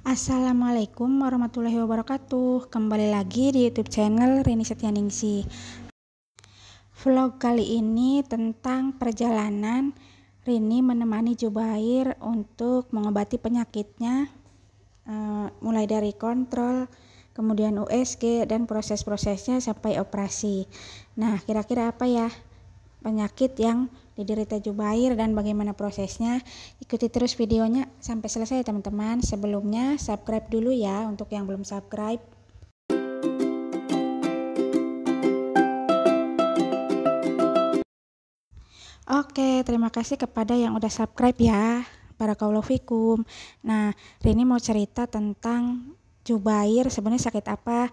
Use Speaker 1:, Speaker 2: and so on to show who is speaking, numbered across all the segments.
Speaker 1: Assalamualaikum warahmatullahi wabarakatuh. Kembali lagi di YouTube channel Rini Setyaningsih. Vlog kali ini tentang perjalanan Rini menemani Jubair untuk mengobati penyakitnya, mulai dari kontrol, kemudian USG dan proses-prosesnya sampai operasi. Nah, kira-kira apa ya penyakit yang diderita Jubair dan bagaimana prosesnya? Ikuti terus videonya sampai selesai teman-teman. Sebelumnya subscribe dulu ya untuk yang belum subscribe. Oke, terima kasih kepada yang udah subscribe ya. Barakallahu fikum. Nah, Rini mau cerita tentang Jubair sebenarnya sakit apa.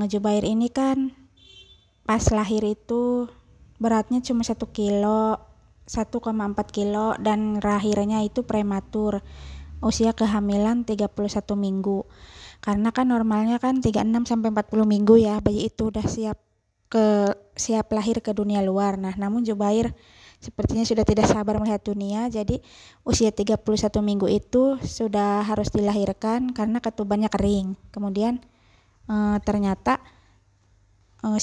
Speaker 1: Jubair ini kan pas lahir itu beratnya cuma 1 kilo, 1,4 kilo, dan lahirnya itu prematur, usia kehamilan 31 minggu. Karena kan normalnya kan 36 sampai 40 minggu ya, bayi itu udah siap lahir ke dunia luar. Nah, namun Jubair sepertinya sudah tidak sabar melihat dunia, jadi usia 31 minggu itu sudah harus dilahirkan karena ketubannya kering. Kemudian ternyata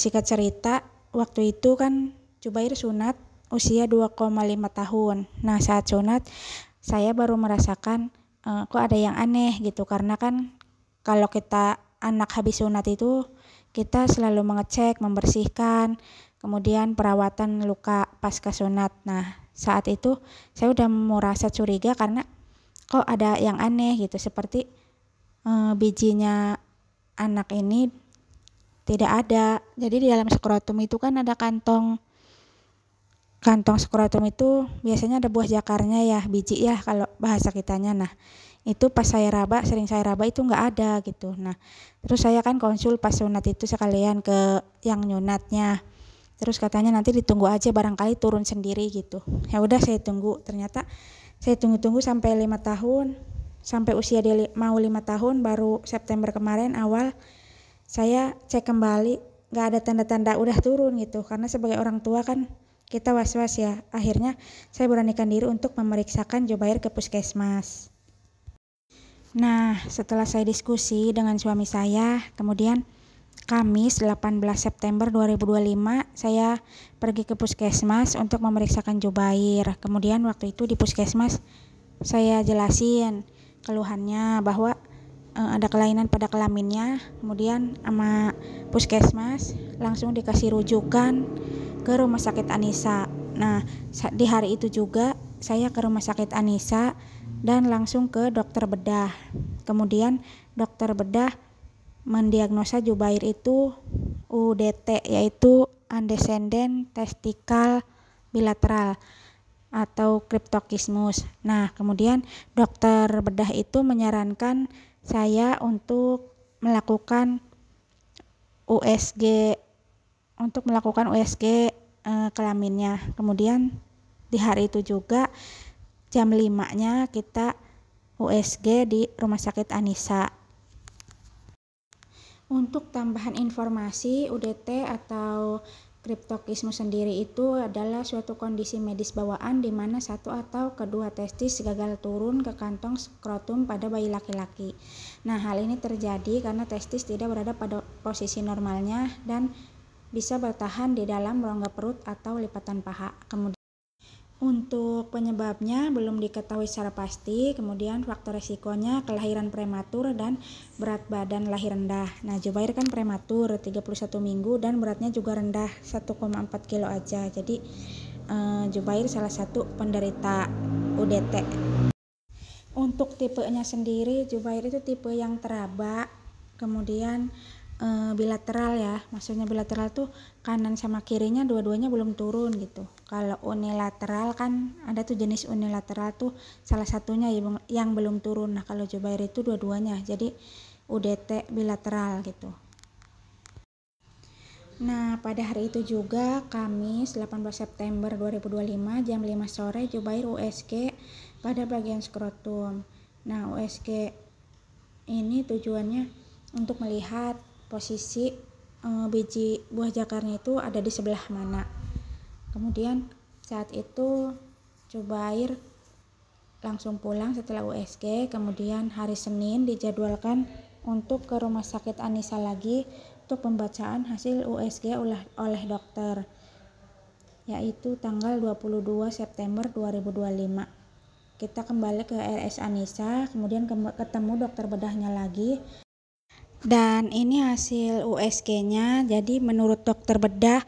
Speaker 1: singkat cerita, waktu itu kan Jubair sunat usia 2,5 tahun. Nah, saat sunat saya baru merasakan kok ada yang aneh gitu, karena kan kalau kita anak habis sunat itu kita selalu mengecek, membersihkan, kemudian perawatan luka pasca sunat. Nah, saat itu saya udah merasa curiga karena kok ada yang aneh gitu, seperti bijinya anak ini tidak ada. Jadi di dalam skrotum itu kan ada kantong skrotum itu biasanya ada buah jakarnya ya, biji ya kalau bahasa kitanya. Nah, itu pas sering saya raba itu nggak ada gitu. Nah, terus saya kan konsul pas sunat itu sekalian ke yang nyunatnya. Terus katanya nanti ditunggu aja, barangkali turun sendiri gitu. Ya udah saya tunggu. Ternyata saya tunggu sampai 5 tahun, sampai usia dia mau 5 tahun, baru September kemarin awal saya cek kembali, nggak ada tanda-tanda udah turun gitu. Karena sebagai orang tua kan kita was-was ya. Akhirnya saya beranikan diri untuk memeriksakan Jubair ke puskesmas. Nah, setelah saya diskusi dengan suami saya, kemudian Kamis 18 September 2025 saya pergi ke puskesmas untuk memeriksakan Jubair. Kemudian waktu itu di puskesmas saya jelasin keluhannya bahwa ada kelainan pada kelaminnya. Kemudian sama puskesmas langsung dikasih rujukan ke Rumah Sakit Anisa. Nah, di hari itu juga saya ke Rumah Sakit Anisa dan langsung ke dokter bedah. Kemudian dokter bedah mendiagnosa Jubair itu UDT, yaitu undescended testicle bilateral atau cryptorchidismus. Nah, kemudian dokter bedah itu menyarankan saya untuk melakukan USG kelaminnya. Kemudian di hari itu juga jam 5-nya kita USG di Rumah Sakit Anisa. Untuk tambahan informasi, UDT atau cryptorchidismus sendiri itu adalah suatu kondisi medis bawaan di mana satu atau kedua testis gagal turun ke kantong skrotum pada bayi laki-laki. Nah, hal ini terjadi karena testis tidak berada pada posisi normalnya dan bisa bertahan di dalam rongga perut atau lipatan paha. Kemudian untuk penyebabnya belum diketahui secara pasti. Kemudian faktor resikonya kelahiran prematur dan berat badan lahir rendah. Nah, Jubair kan prematur 31 minggu dan beratnya juga rendah 1,4 kilo aja. Jadi Jubair salah satu penderita UDT. Untuk tipenya sendiri, Jubair itu tipe yang teraba, kemudian bilateral ya. Maksudnya bilateral tuh kanan sama kirinya dua-duanya belum turun gitu. Kalau unilateral kan ada tuh jenis unilateral tuh salah satunya yang belum turun. Nah, kalau Jubair itu dua-duanya, jadi UDT bilateral gitu. Nah, pada hari itu juga Kamis 18 September 2025 jam 5 sore Jubair USG pada bagian skrotum. Nah, USG ini tujuannya untuk melihat posisi biji buah jakarnya itu ada di sebelah mana. Kemudian saat itu Jubair langsung pulang setelah USG. Kemudian hari Senin dijadwalkan untuk ke Rumah Sakit Anissa lagi untuk pembacaan hasil USG oleh dokter, yaitu tanggal 22 September 2025. Kita kembali ke RS Anissa, kemudian ketemu dokter bedahnya lagi. Dan ini hasil USG-nya. Jadi menurut dokter bedah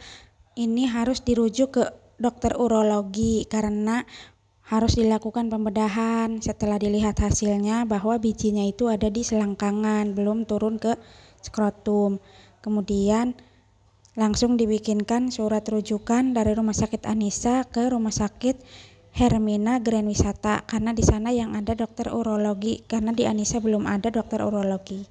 Speaker 1: ini harus dirujuk ke dokter urologi karena harus dilakukan pembedahan. Setelah dilihat hasilnya bahwa bijinya itu ada di selangkangan, belum turun ke skrotum. Kemudian langsung dibikinkan surat rujukan dari Rumah Sakit Anissa ke Rumah Sakit Hermina Grand Wisata karena di sana yang ada dokter urologi, karena di Anissa belum ada dokter urologi.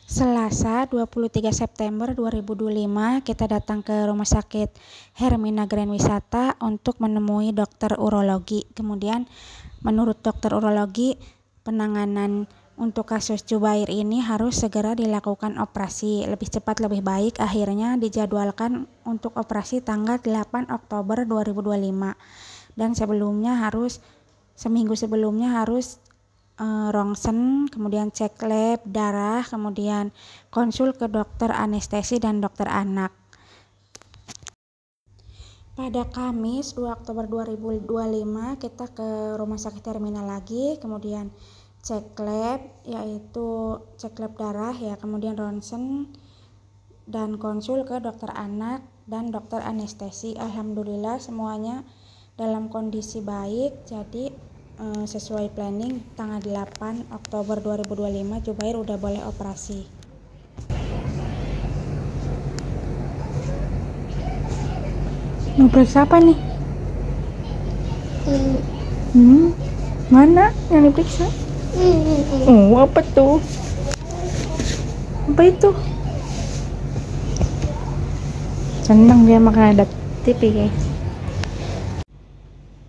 Speaker 1: Selasa 23 September 2025 kita datang ke Rumah Sakit Hermina Grand Wisata untuk menemui dokter urologi. Kemudian menurut dokter urologi penanganan untuk kasus Jubair ini harus segera dilakukan operasi, lebih cepat lebih baik. Akhirnya dijadwalkan untuk operasi tanggal 8 Oktober 2025 dan seminggu sebelumnya harus rongsen, kemudian cek lab darah, kemudian konsul ke dokter anestesi dan dokter anak. Pada Kamis 2 Oktober 2025 kita ke Rumah Sakit Terminal lagi, kemudian cek lab, yaitu cek lab darah ya, kemudian ronsen dan konsul ke dokter anak dan dokter anestesi. Alhamdulillah semuanya dalam kondisi baik, jadi sesuai planning tanggal 8 Oktober 2025 Jubair udah boleh operasi. Mau periksa apa nih? Mana yang diperiksa? Oh, apa tuh? Apa itu? Senang dia makan ada TV guys.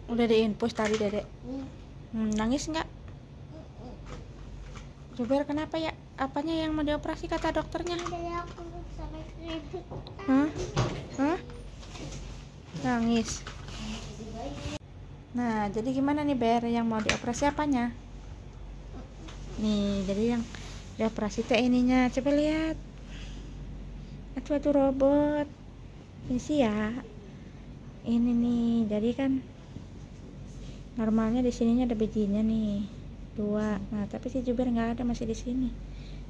Speaker 1: Udah diinfus tadi Dedek. Nangis nggak? Jubair kenapa ya? Apanya yang mau dioperasi kata dokternya? Hah? Nangis. Nah, jadi gimana nih Ber, yang mau dioperasi apanya? Nih, jadi yang dioperasi teh ininya, coba lihat. Itu robot. Ini sih ya. Ini nih, jadi kan normalnya di sininya ada bijinya nih 2. Nah, tapi si Jubair nggak ada, masih di sini.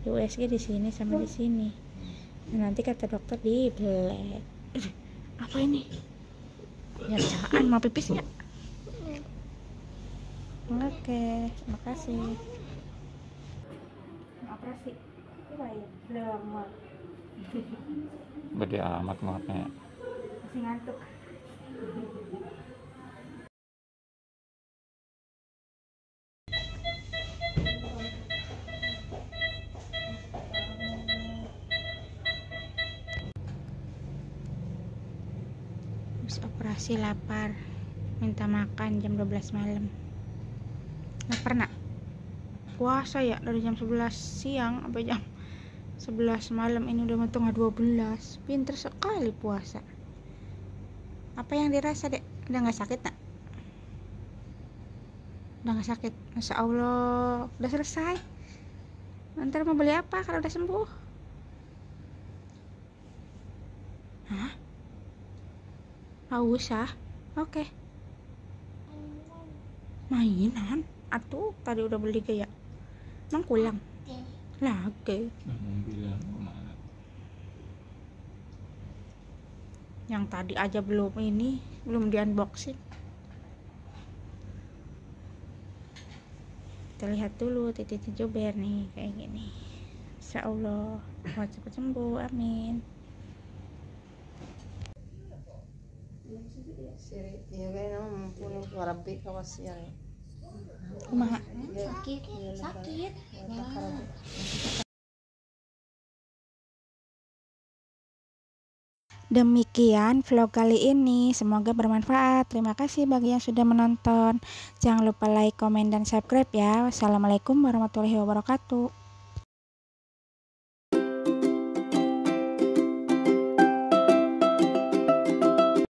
Speaker 1: Di USG di sini sama di sini. Nah, nanti kata dokter dibelek. Apa ini? Nyerjaan mau pipis nggak? Oke, makasih. Operasi. Belum.
Speaker 2: Gede amat ngotnya.
Speaker 1: Masih ngantuk. Habis operasi lapar, minta makan jam 12 malam. Lapar nak? Puasa ya dari jam 11 siang sampai jam 11 malam, ini udah mau tengah 12. Pinter sekali puasa. Apa yang dirasa Dek? Udah gak sakit nak? Udah gak sakit? Masya Allah, udah selesai. Nanti mau beli apa kalau udah sembuh? Hah? Gak usah? Oke. Mainan? Atuh, tadi udah beli gaya. Emang pulang? Lagi. Yang tadi aja belum di unboxing. Kita lihat dulu titik Jubair nih kayak gini. Insya Allah mau cepat sembuh, amin.
Speaker 3: Iya kayaknya mempunyai warabi kawas yang
Speaker 1: Kumaha?
Speaker 3: sakit.
Speaker 1: Demikian vlog kali ini, semoga bermanfaat. Terima kasih bagi yang sudah menonton. Jangan lupa like, komen, dan subscribe ya. Wassalamualaikum warahmatullahi wabarakatuh.